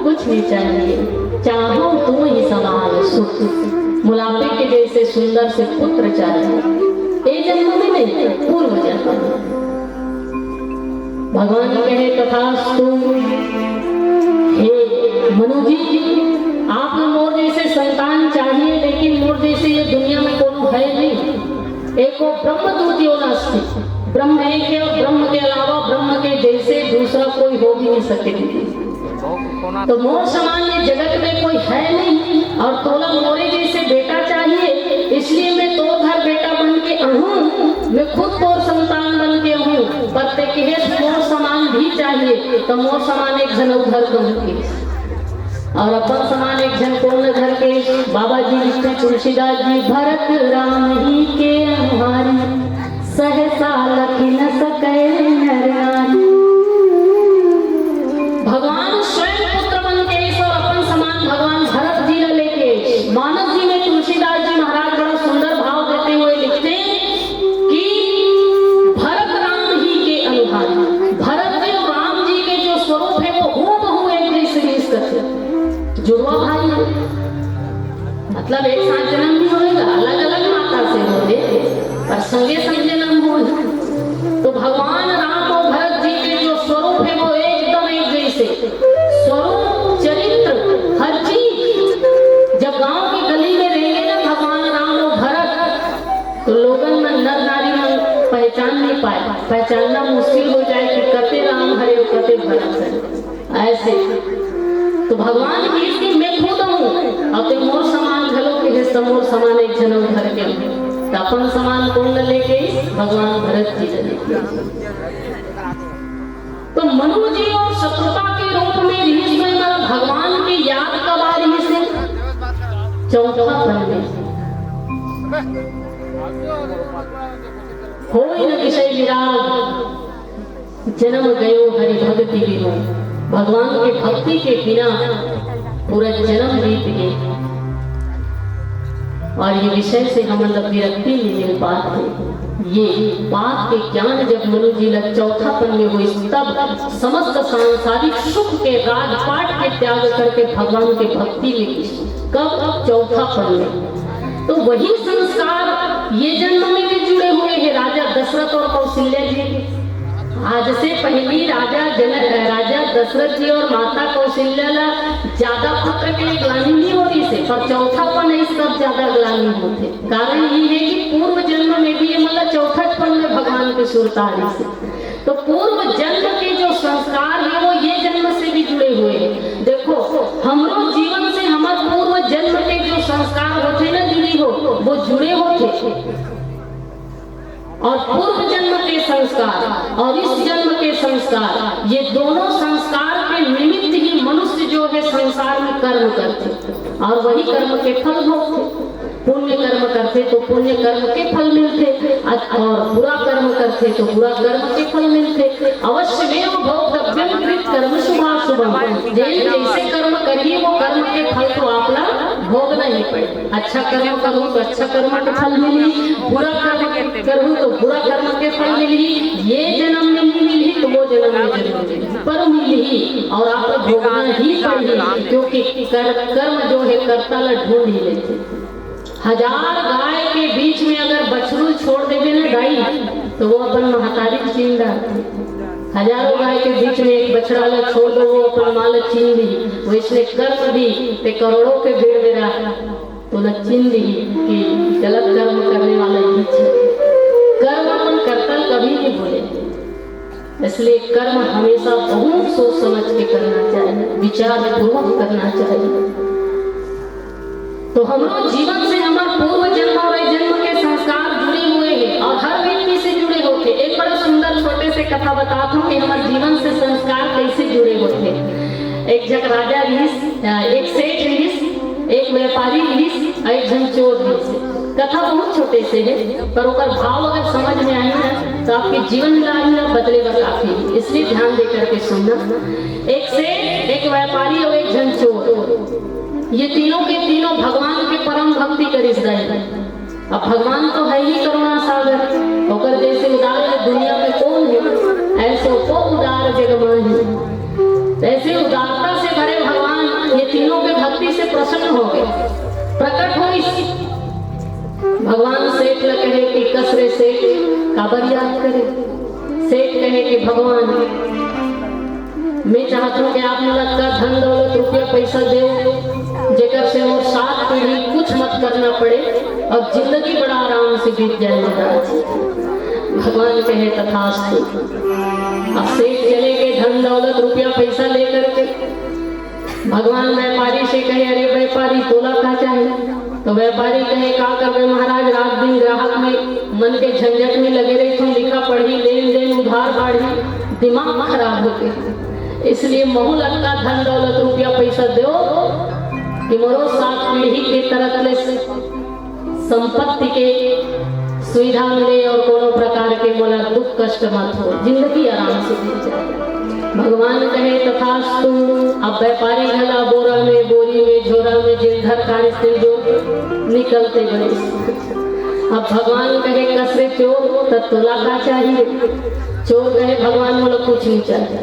कुछ नहीं चाहिए, चाहो तुम ही समान सुख, मुलापे के जैसे सुंदर से पुत्र चाहिए, ये जन्म में नहीं पूर्व जन्म में। भगवान कहे तथास्तु, हे मनु जी आप मोर जैसे संतान चाहिए, लेकिन मोर जैसे ये दुनिया में कोनो है नहीं। एको ब्रह्म द्वितीयो नास्ति, ब्रह्म एक है और ब्रह्म के अलावा ब्रह्म के जैसे दूसरा कोई हो भी नहीं सके। तो मोर समान ये जगत में कोई है नहीं, और तोला मोरे जैसे बेटा चाहिए, इसलिए मैं तो घर बेटा बन के आहूं, मैं खुद तोर संतान बन के आहूं, पर ते कहे मोर समान भी चाहिए, तो मोर समान एक जन उधर के और अपन समान एक जन कौन घर के। बाबा जी लिखते तुलसीदास जी, भरत राम ही के हमारी, सहसा लखी न सके नर नारी। भगवान स्वयं पुत्र बन के और अपन समान भगवान भरत जी ने लेके, मानस जी में तुलसीदास जी महाराज बड़ा सुंदर भाव देते हुए लिखते कि भरत राम ही के अनुहारी, भरत जी और राम जी के जो स्वरूप है वो हूबहू एक जैसे जुड़वा भाई है, मतलब एक साथ जन्म नहीं होगा, अलग अलग माता से होंगे पर संगे संग जन्म हो। तो भगवान राम और भरत जी के जो स्वरूप है वो एकदम एक जैसे स्वरूप, चरित्र, हर चीज। जब गांव की गली में रहेंगे ना भगवान राम और भरत, तो लोगों में नर नारी में पहचान नहीं पाए, पहचानना मुश्किल हो जाए कि कते राम हरे और कते भरत है ऐसे। तो भगवान की मैं खुद हूँ, अब तो मोर समान घलो के मोर समान एक जन्म घर के, तो अपन समान कौन लेके भगवान भरत जी लेके। तो मनु जी और शत्रुता के रूप में ऋषि में भगवान की याद कब आ रही से चौथा पन्ने होई न विषय विराग, जन्म गयो हरि भक्ति बिनु। भगवान के भक्ति के बिना पूरा जन्म बीत गए और ये विषय से हम मतलब विरक्ति मिल पाते। ये बात के ज्ञान जब मनु जी लग चौथापन में हुई, तब समस्त सांसारिक सुख के राजपाट के त्याग करके भगवान के भक्ति में की। कब? चौथापन में। तो वही संस्कार ये जन्म में भी जुड़े हुए हैं राजा दशरथ और कौशल्या जी। आज से पहली राजा दशरथ जी और माता कौशल्या ज्यादा पुत्र के लिए ग्लानि नहीं हो रही से, पर चौथापन है सब ज्यादा ग्लानि होते। कारण ये है कि पूर्व जन्म में भी मतलब चौथापन में भगवान के सुरतारी से, तो पूर्व जन्म के जो संस्कार है वो ये जन्म से भी जुड़े हुए हैं। देखो हमरो जीवन से हमारे पूर्व जन्म के जो संस्कार होते ना जुड़ी हो, वो जुड़े होते, और पूर्व जन्म के संस्कार और इस जन्म के संस्कार, ये दोनों संस्कार के निमित्त ही मनुष्य जो है संसार में कर्म करते और वही कर्म के फल भोगते। पुण्य कर्म करते तो पुण्य कर्म के फल मिलते, और बुरा कर्म करते तो बुरा कर्म के फल मिलते। अवश्य में भोक्तव्यम कृत कर्म शुभाशुभम, जैसे कर्म करिए वो कर्म के फल तो आपला भोगना ही पड़े। अच्छा कर्म करूँ तो अच्छा कर्म के फल मिली, बुरा कर्म करूँ तो बुरा कर्म के फल मिली। ये जन्म में नहीं मिली तो वो जन्म में जरूर मिली, पर मिली और आप भोगना ही पड़ेगी, क्योंकि कर्म जो है कर्ता ला ढूंढ ही लेते। हजार गाय के बीच में अगर बछरू छोड़ देवे ना गाय, तो वो अपन महतारी छीन डालती। हजारों गाय के बीच में एक बछड़ा ला छोड़ दो, वो अपन माल छीन ली। वो इसने कर्म दी ते करोड़ों के भीड़ में रहा तो न छीन ली कि गलत कर्म करने वाला ही कर्म अपन कर्तव्य कभी नहीं भूले। इसलिए कर्म हमेशा बहुत सोच समझ के करना चाहिए, विचार पूर्वक करना चाहिए। तो हमारे जीवन से हमारे पूर्व जन्म और जन्म के संस्कार जुड़े हुए हैं और हर व्यक्ति से जुड़े होते। एक बड़ा सुंदर छोटे से कथा बताता हूँ कि हमारे जीवन से संस्कार कैसे जुड़े होते। एक जग राजा रीस, एक सेठ रीस, एक व्यापारी रीस और एक जन चोर रीस। कथा बहुत छोटे से है, पर उसका भाव अगर समझ में आई ना तो आपके जीवन में बदलेगा काफी, इसलिए ध्यान दे करके सुनना। एक सेठ, एक व्यापारी और एक जन चोर, ये तीनों के तीनों भगवान के परम भक्ति करिस रहे। अब भगवान तो है ही करुणा सागर, होकर जैसे उदार दुनिया में कौन है, ऐसे को उदार जग माही। ऐसे उदारता से भरे भगवान प्रसन्न हो गए, प्रकट हो इस भगवान सेठ ल कहे कि कसरे सेठ काबर याद करे। सेठ कहे कि भगवान मैं चाहता हूँ कि आप मला का धन दौलत रुपया पैसा दे जेकर से मोर 7 पीढ़ी कुछ मत करना पड़े और जिंदगी बड़ा आराम से बीत जाए महाराज। भगवान कहे तथास्तु। अब सेठ चले गए धन दौलत रुपया पैसा लेकर के। भगवान व्यापारी से कहे अरे व्यापारी तोला क्या चाहिए। तो व्यापारी कहे का कर महाराज रात दिन ग्राहक में मन के झंझट में लगे रही थी, लिखा पढ़ी लेन देन उधार बाढ़ी दिमाग खराब हो गए, इसलिए महू लगता धन दौलत रुपया पैसा दो कि मोरो 7 पीढ़ी के तरफ ले संपत्ति के सुविधा मिले और कोनो प्रकार के मोला दुख कष्ट मत हो, जिंदगी आराम से बीत जाए। भगवान कहे तथास्तु। अब व्यापारी घला बोरा में बोरी में झोरा में जिंधर कार्य से जो निकलते बड़े। अब भगवान कहे कसरे चोर तब तोला का चाहिए। चोर कहे भगवान मोला कुछ नहीं चाहिए।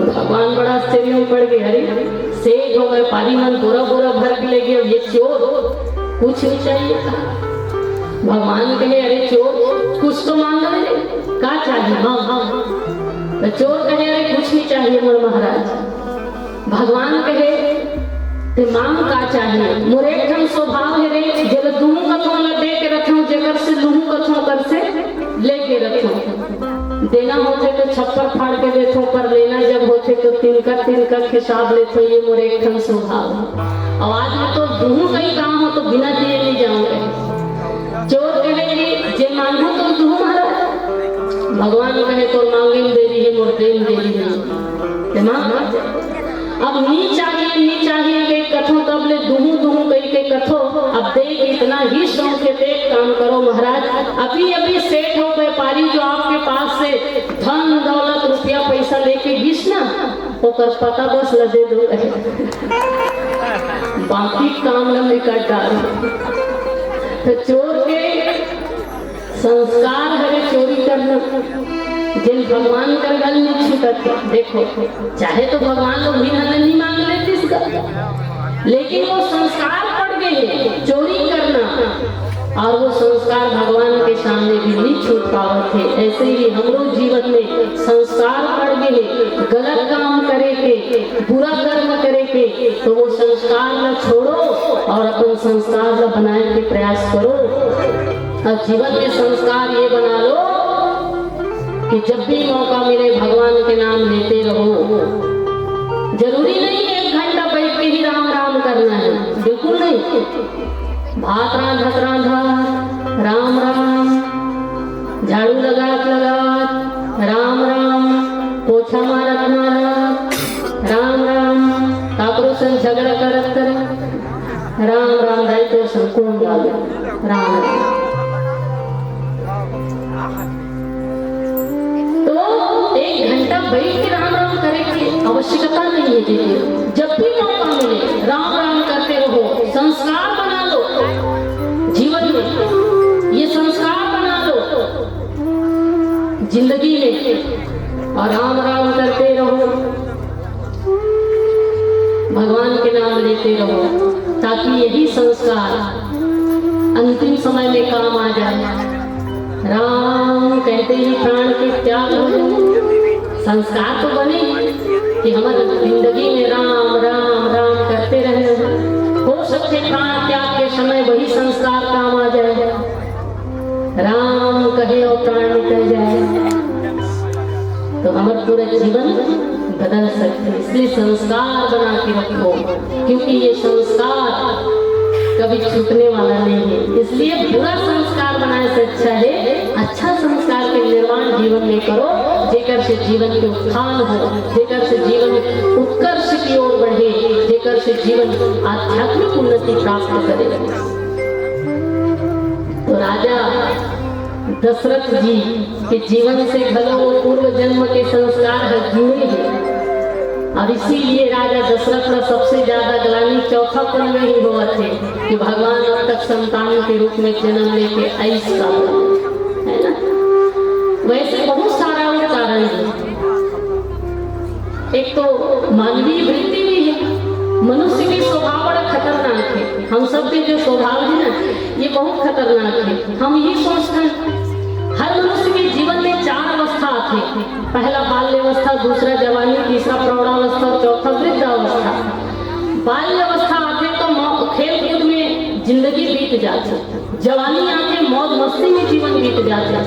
भगवान बड़ा आश्चर्य में पड़ गए, अरे सेठ हो व्यापारी मन बोरा बोरा भर के ले गए, ये चोर कुछ नहीं चाहिए। भगवान कहे अरे चोर कुछ तो मांग रहे का चाहिए। हाँ हाँ। तो चोर कहे अरे कुछ नहीं चाहिए मोर महाराज। भगवान कहे ते मांग का चाहिए। मोरे एकदम स्वभाव है रे जब दूहू कथों ला दे के रखूं जेकर से लूहू कथों कर से लेके रखूं। देना होते तो छप्पर फाड़ के देथो, पर लेना जब होते तो तिनका हिसाब लेथो। ये मोरे एकदम स्वभाव है। आवाज में तो दूहू कहीं काम हो तो बिना दिए नहीं जाऊंगे। चोर कहेगी जे मांगू तो दूहू महाराज। भगवान कहे तो मांगे में देरी है मोर देन देरी है। अब नी चाहिए के कथो तब ले दूहू कही के कथो। अब देख इतना ही शौक है देख काम करो महाराज। अभी सेठ हो व्यापारी जो आपके पास से धन दौलत रुपया पैसा लेके घिस ना ओकर पता बस ल दे दो, बाकी काम ल निकट डाल। तो चोर के संस्कार है चोरी करना, जिन भगवान कर गल नहीं छूटत। देखो चाहे तो भगवान लोग भी नहीं मांग लेते इसका, लेकिन वो संस्कार पड़ गए चोरी करना और वो संस्कार भगवान के सामने भी नहीं छूट पावत थे। ऐसे ही हम लोग जीवन में संस्कार पड़ गए गलत काम करे के बुरा कर्म करे के, तो वो संस्कार न छोड़ो और अपन संस्कार न बनाने के प्रयास करो। और जीवन में संस्कार ये बना लो कि जब भी मौका मिले भगवान के नाम लेते रहो। जरूरी नहीं है 1 घंटा बैठ के ही राम राम करना है, बिल्कुल नहीं। भात रांधत राम राम, झाड़ू लगात राम राम, पोछा मारत राम राम, काकरो संग झगड़ा करत राम राम, दायित्व संपूर्ण राम राम। तो 1 घंटा बैठ के राम राम करे की आवश्यकता नहीं है। देखिए जब भी मौका मिले राम राम करते रहो। संस्कार बना लो जीवन में, ये संस्कार बना लो जिंदगी में और राम राम करते रहो, भगवान के नाम लेते रहो, ताकि यही संस्कार अंतिम समय में काम आ जाए। राम कहते ही प्राण के त्याग हो। संस्कार तो बने कि हमारी जिंदगी में राम राम राम करते रहे। हो सकते प्राण त्याग के समय वही संस्कार काम आ जाए, राम कहे और प्राण निकल जाए, तो हमारा पूरा जीवन बदल सकते। इसलिए संस्कार बना के रखो, क्योंकि ये संस्कार कभी छूटने वाला नहीं है। इसलिए बुरा संस्कार बनाने से अच्छा है अच्छा संस्कार के निर्माण जीवन में करो, जेकर से जीवन के उत्थान हो, जेकर से जीवन उत्कर्ष की ओर बढ़े, जेकर से जीवन आध्यात्मिक उन्नति प्राप्त करे। तो राजा दशरथ जी के जीवन से भलो पूर्व जन्म के संस्कार है जुड़े हैं, और इसीलिए राजा दशरथ का सबसे ज्यादा ग्लानि चौथापन में ही हुआ थे कि भगवान अब तक संतान के रूप में जन्म लेके ऐसा है ना। वैसे बहुत सारा वो कारण है। एक तो मानवीय वृत्ति भी है, मनुष्य की स्वभाव खतरनाक है। हम सब के जो स्वभाव है ना, ये बहुत खतरनाक है। हम ये सोचते हैं हर मनुष्य के जीवन में 4 अवस्था आते, पहला बाल्यावस्था, दूसरा जवानी, तीसरा प्रौढ़ावस्था और चौथा वृद्धावस्था। बाल्यावस्था आते तो खेल कूद में जिंदगी बीत जाती, जवानी आते मौज मस्ती में जीवन बीत जाते,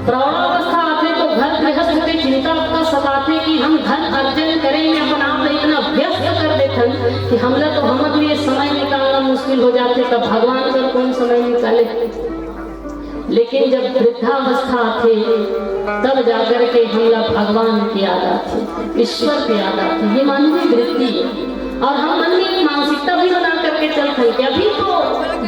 प्रौढ़ावस्था आते तो घर गृहस्थ के चिंता का सताते कि हम धन अर्जन करेंगे, अपना आप इतना व्यस्त कर देते कि हमला तो हमारे लिए समय निकालना मुश्किल हो जाते, तब भगवान का कौन समय निकाले। लेकिन जब वृद्धावस्था आते तब जाकर के हमला भगवान की याद आती, ईश्वर की याद आती। ये मानवीय वृत्ति है और हम मन में एक मानसिकता भी बना करके चलते हैं कि अभी तो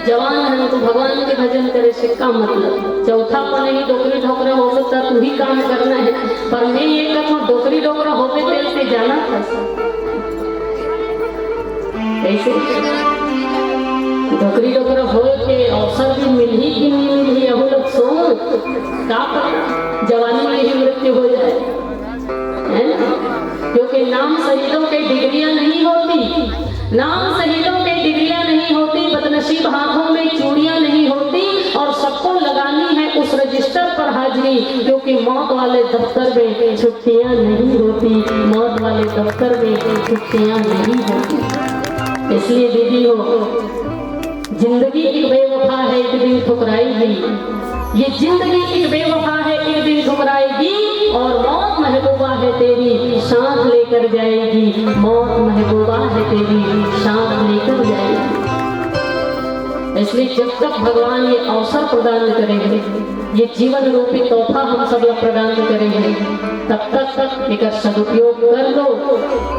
जवान है तो भगवान के भजन करे से का मतलब, चौथा पर नहीं डोकरी ढोकरा हो सकता तू ही काम करना है। पर मैं ये कहूँ डोकरी ढोकरा होते तेल से जाना था कैसे, डोकरी ढोकरा हो के अवसर भी मिल ही कि नहीं मिल ही, अब लोग सो का पता जवानी में ही मृत्यु हो जाए, है ना। क्योंकि नाम शहीदों के डिग्रियां नहीं होती, नाम शहीदों के डिग्रियां नहीं होती, बदनसीब हाथों में चूड़ियां नहीं होती और सबको लगानी है उस रजिस्टर पर हाजिरी, क्योंकि मौत वाले दफ्तर में छुट्टियां नहीं होती, मौत वाले दफ्तर में छुट्टियां नहीं होती। इसलिए दीदी हो, जिंदगी एक बेवफा है, एक दिन ठुकराएगी, ये जिंदगी एक बेवफा है, एक दिन ठुकराएगी और मौत महबूबा है तेरी साथ लेकर जाएगी, मौत महबूबा है तेरी साथ लेकर जाएगी। इसलिए जब तक भगवान ये अवसर प्रदान करेंगे, ये जीवन रूपी तोहफा हम सब लोग प्रदान करेंगे, तब तक एक सदुपयोग कर दो।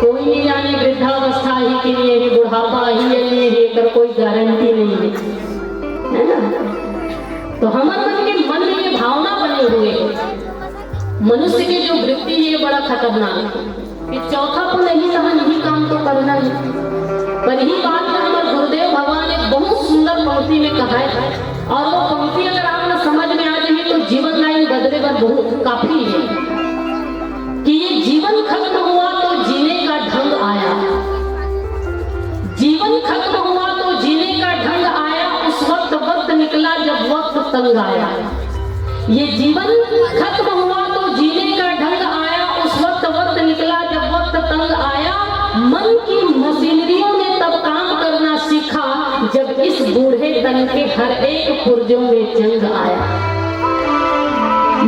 कोई नहीं जाने वृद्धावस्था ही के लिए ही, बुढ़ापा ही है, ये कोई गारंटी नहीं है ना। तो हमारे मन में ये भावना बने हुए मनुष्य की जो वृत्ति है ये बड़ा खतरनाक है कि चौथा को नहीं कहा नहीं काम तो करना ही। पर यही बात में हमारे गुरुदेव भगवान एक बहुत सुंदर पंक्ति में कहा है, और वो पंक्ति अगर आपने समझ में आ जाए तो जीवन लाइन बदले पर बहुत काफी है कि ये जीवन खत्म हुआ तो जीने का ढंग आया, जीवन खत्म हुआ तो जीने का ढंग आया, उस वक्त निकला जब वक्त तंग आया। ये जीवन खत्म हुआ तो जीने का ढंग आया, उस वक्त निकला जब वक्त तंग आया। मन की मशीनरियों ने तब काम करना सीखा जब इस बूढ़े तन के हर एक पुर्जों में जंग आया।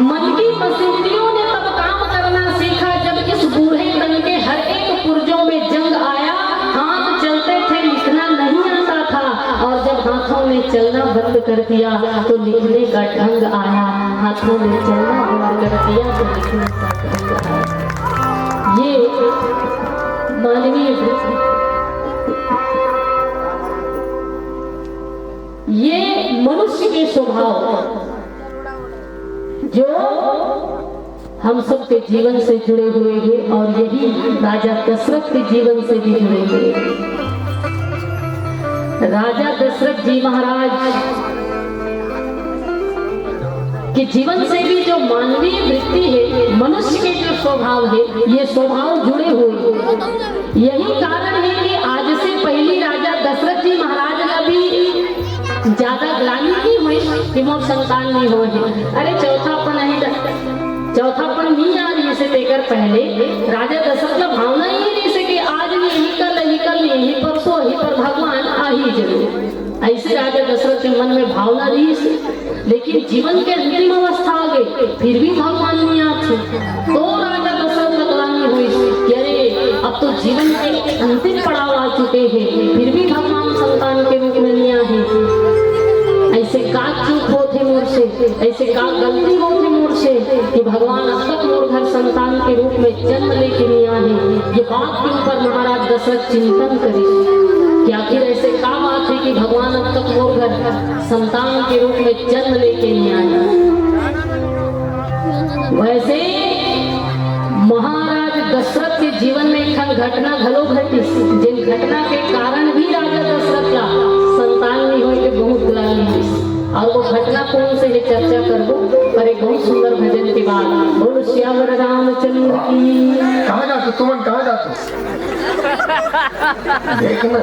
मन की मशीनरियों ने तब काम करना सीखा जब इस बूढ़े तन के हर एक पुर्जों में जंग आया। हाथ चलते थे लिखना नहीं आता था, और जब हाथों ने चलना बंद कर दिया तो लिखने का ढंग आया। हाथों में चलना बंद कर दिया तो लिखने का ढंग आया। ये मानवीय वृत्ति, ये मनुष्य के स्वभाव जो हम सबके जीवन से जुड़े हुए हैं, और यही राजा दशरथ के जीवन से भी जुड़े हुए हैं। राजा दशरथ जी महाराज के जीवन से भी जो मानवीय वृत्ति है, मनुष्य के जो स्वभाव है, ये स्वभाव जुड़े हुए हैं। यही कारण है कि आज से पहली राजा दशरथ जी महाराज का भी ज्यादा ग्लानि नहीं हुई कि मोर संतान नहीं हुए हैं। अरे चौथापन नहीं आ रही से लेकर पहले राजा दशरथ का भावना ही नहीं से कि आज भी यही कल यही परसों ही पर भगवान आ ही जरूर, ऐसे राजा दशरथ के मन में भावना रही से। लेकिन जीवन के अंतिम अवस्था आ गई फिर भी भगवान नहीं आते, तो राजा दशरथ को ग्लानि हुई कि अरे अब तो जीवन के अंतिम पड़ाव आ चुके हैं, फिर भी भगवान संतान के रूप में नहीं आए। ऐसे का चूक होते मोर से, ऐसे का गलती होते मोर से कि भगवान अब तक मोर घर संतान के रूप में जन्म लेके नहीं आए। ये बात के ऊपर महाराज दशरथ चिंतन करे कि आखिर ऐसे का बात है कि भगवान अब तक मोर घर संतान के रूप में जन्म लेके नहीं आए। वैसे महाराज दशरथ के जीवन में एक घटना घलो घटी, जिन घटना के कारण भी राजा दशरथ का संतान नहीं हुई के बहुत ग्लानि हुई। और वो घटना कौन से है चर्चा कर दो, पर एक बहुत सुंदर भजन के बाद बोल श्यावर रामचंद्र की। कहाँ जाते तुम, कहाँ जाते देखना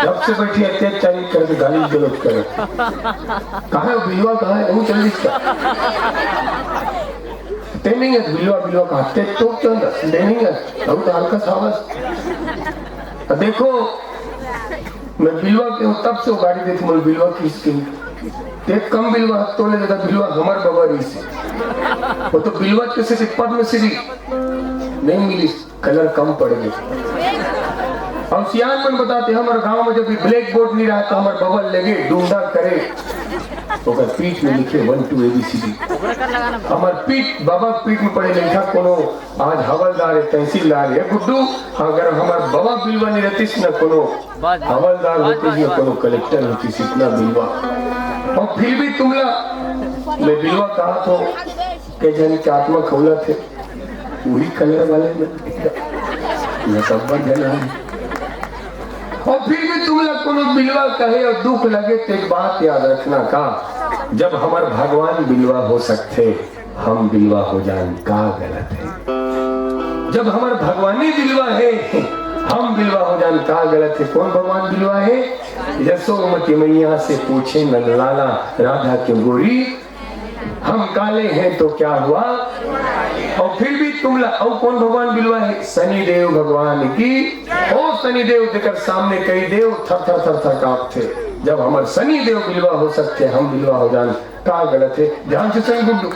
जब से बैठी अत्याचारी करके गाली गलौज करे। कहाँ है बिलवा, कहाँ है वो चल इसका ते नहीं है बिलवा कहाँ ते तो क्यों दे नहीं है अब तो हल्का सावस। देखो मैं बिलवा के तब से वो गाड़ी देखी मैं बिलवा की स्कीम ते कम बिलवा तो ले जाता बिलवा हमारे बाबा रही से वो तो बिलवा कैसे से पद में से नहीं मिली कलर कम पड़ गई। और सियान मन बताते हमारे गांव में जब भी ब्लैक बोर्ड नहीं रहा तो हमारे बाबा लगे ढूंढा करे तो पीठ में लिखे 1 2 ABCD हमार पीठ बाबा पीठ में पड़े लिखा कोनो आज हवलदार है तहसीलदार है गुड्डू अगर हमार बाबा बिलवा नहीं रहती न कोनो हवलदार होती न कोनो कलेक्टर होती इतना बिलवा। और फिर भी तुमला मैं बिलवा कहा तो के जन के आत्मा खौला थे वही कलर वाले में सब जना है। और फिर भी तुमला कोनो बिलवा कहे और दुख लगे तो एक बात याद रखना का जब हमारे भगवान बिलवा हो सकते हम बिलवा हो जान का गलत है। जब हमारे भगवानी बिलवा है हम बिलवा हो जान का गलत है। कौन भगवान बिलवा है? यशोमती मैया से पूछे नंदलाला राधा क्यों गोरी हम काले हैं तो क्या हुआ। और फिर भी तुमला और कौन भगवान बिलवा है? शनिदेव भगवान की। ओ शनिदेव देखकर सामने कई देव थर थर थर थर कांपते। जब हमारे शनिदेव बिलवा हो सकते हम बिलवा हो जान का गलत है। ध्यान से सुन गुड्डू।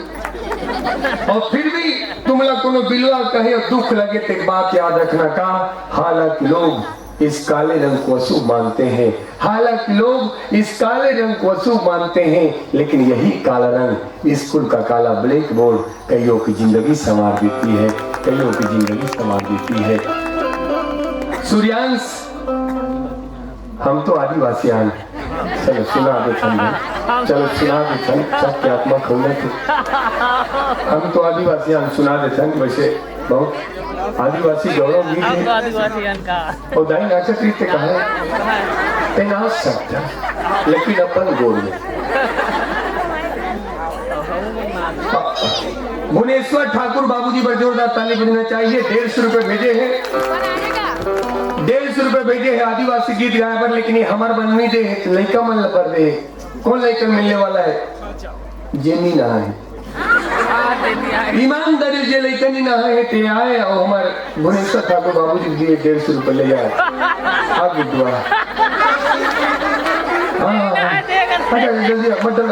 और फिर भी तुमला कोनो बिलवा कहे और दुख लगे तो एक बात याद रखना का हालांकि लोग इस काले रंग को अशुभ मानते हैं हालांकि लोग इस काले रंग को अशुभ मानते हैं लेकिन यही काला रंग स्कूल का काला ब्लैक बोर्ड कईयों की जिंदगी संवार देती है कईयों की जिंदगी संवार देती है। सूर्यांश हम तो आदिवासी आन चलो सुना दे चलो सुना दे सबके आत्मा खोलने थे हम तो आदिवासी आन सुना दे वैसे बहुत आदिवासी गौरव गीत है और दाई नाचक रीत कहा है ते नाच सकता लेकिन अपन गोल में भुवनेश्वर ठाकुर बाबूजी पर जोरदार ताली बजाना चाहिए। 150 रुपए भेजे हैं 150 रुपए भेजे हैं आदिवासी गीत गाया पर लेकिन ये हमार बननी दे लड़का मन पर दे कौन लड़का मिलने वाला है जेनी ना है ईमानदारी जे लड़का नहीं ना है ते आए और हमारे भुवनेश्वर ठाकुर बाबूजी दिए 150 रुपए ले जाए आगे दुआ जल्दी मटन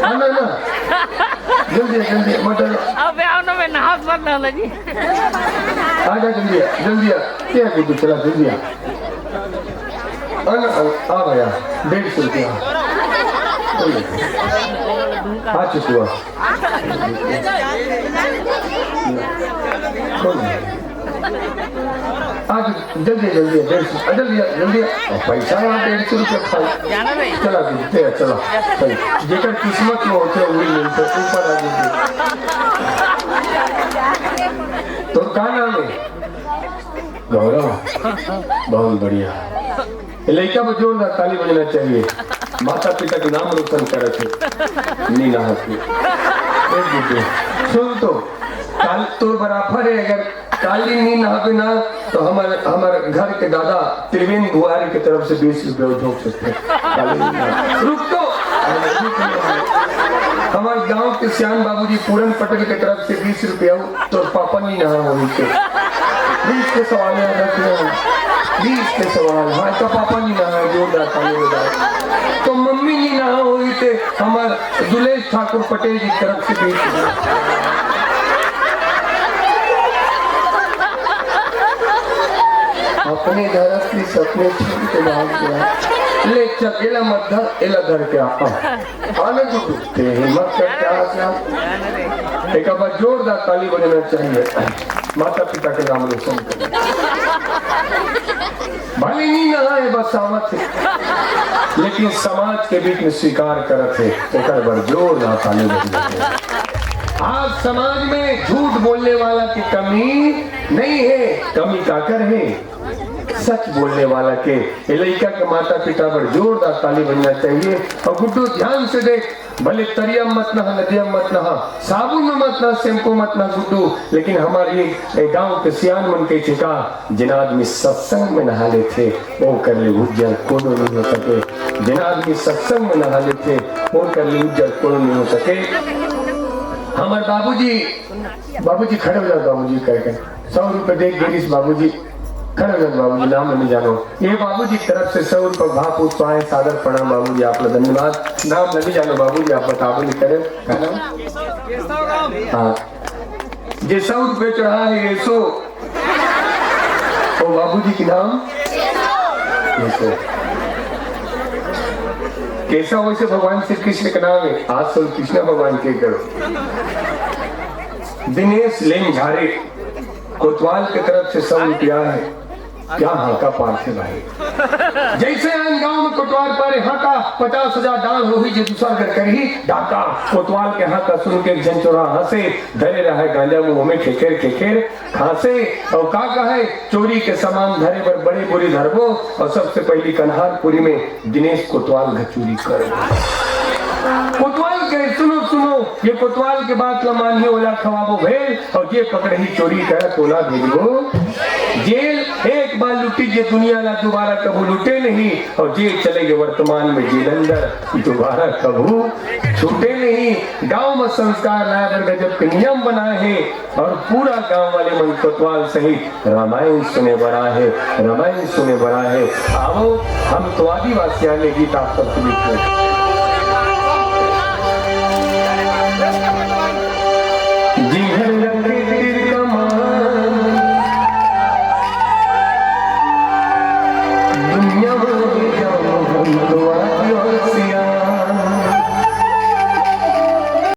ना जल्दी मटन अबे आओ मैं नहा मत ना लगी आजा जल्दी क्या गुड्डू चला जल्दी आ गया 150 रुपया आ चुका आज जल्दी पैसा 150 रुपया चला जेकर किस्मत में होते वही मिलते ऊपर आ तो का नाम है गौरव बहुत बढ़िया लड़का पर जोरदार ताली बजाना चाहिए। माता पिता के नाम रोशन करे थे नीना सुन तो काल तोर बराबर है अगर काली नी नहावे ना तो हमारे घर के दादा त्रिवेंद्र बुआरी की तरफ से 20 रुपये उठोक सकते रुक तो हमारे गांव के श्याम बाबूजी पूरन पटेल की तरफ से 20 रुपया तो पापा नहीं नहा हो 20 के सवाल याद रखना 20 के सवाल हाँ तो पापा नहीं नहा जोरदार ताली बजाए तो मम्मी नहीं नहा हुई थे हमारे दुलेश ठाकुर पटेल की तरफ से 20 रुपया अपने धरत की सपने छीन के भाग गया ले चकेला मत धर एला धर के आने गुड्डू ते हिम्मत करके आ एक बार जोरदार ताली बजाना चाहिए। माता पिता के नाम रोशन करें भले नहीं नहाए बस सामत है लेकिन समाज के बीच में स्वीकार करते ओकर बर जोरदार ताली बजाना। आज समाज में झूठ बोलने वाला की कमी नहीं है कमी काकर है सच बोलने वाला के लड़का के माता पिता पर जोरदार ताली बजना चाहिए। और गुड्डू ध्यान से देख भले तरिया मत नहा, नदिया मत नहा, साबुन में मत नहा, शैम्पू मत नहा गुड्डू, लेकिन हमारे गांव के सियान मन के छिका जिन आदमी सत्संग में नहा लेते वो कर ले उज्जवल कोनो नहीं हो सके। जिन आदमी सत्संग में नहा लेते वो कर ले उज्जवल कोनो नहीं हो सके। हमारे बाबूजी खड़े हो जाओ, बाबूजी करके 100 रुपए देख गिरीश बाबूजी खड़े हो जाओ, बाबूजी नाम नहीं जानो, ये बाबूजी की तरफ से 100 रुपए भाव पूछ पाए, सादर प्रणाम बाबूजी, आप लोग धन्यवाद। नाम नहीं जानो बाबूजी, आप बताओ नहीं करे हाँ जे 100 रुपए चढ़ा है ये सो बाबूजी की नाम केशव, वैसे भगवान श्री कृष्ण का नाम है, आज तो कृष्ण भगवान के करो। दिनेश लेम झारे कोतवाल की तरफ से 100 रुपया है, क्या हाका पार से भाई। जैसे आन गांव में कोतवाल पारे हाका 50,000 दान हो ही, जो दूसरा घर कर ही डाका। कोतवाल के हाका सुन के जन चोरा हंसे, धरे रहा है गांजा मुंह में खेखेर खांसे। और का कहे चोरी के सामान धरे पर बड़े बुरी धरबो, और सबसे पहली कन्हारपुरी में दिनेश कोतवाल घर चोरी कर। कोतवाल के सुनो ये कोतवाल के बात ला मानिए, ओला खवाबो भेल, और ये पकड़ही चोरी कर कोला भेजबो जेल। एक बार लुटी जे दुनिया ला दोबारा कबू लुटे नहीं, और जेल चले गए वर्तमान में जेल अंदर दोबारा कबू छूटे नहीं। गांव में संस्कार लाया बर गजब के नियम बनाए हैं, और पूरा गांव वाले मन कोतवाल सहित रामायण सुने बड़ा है। आओ हम तो आदिवासी गीत आप सबके बीच में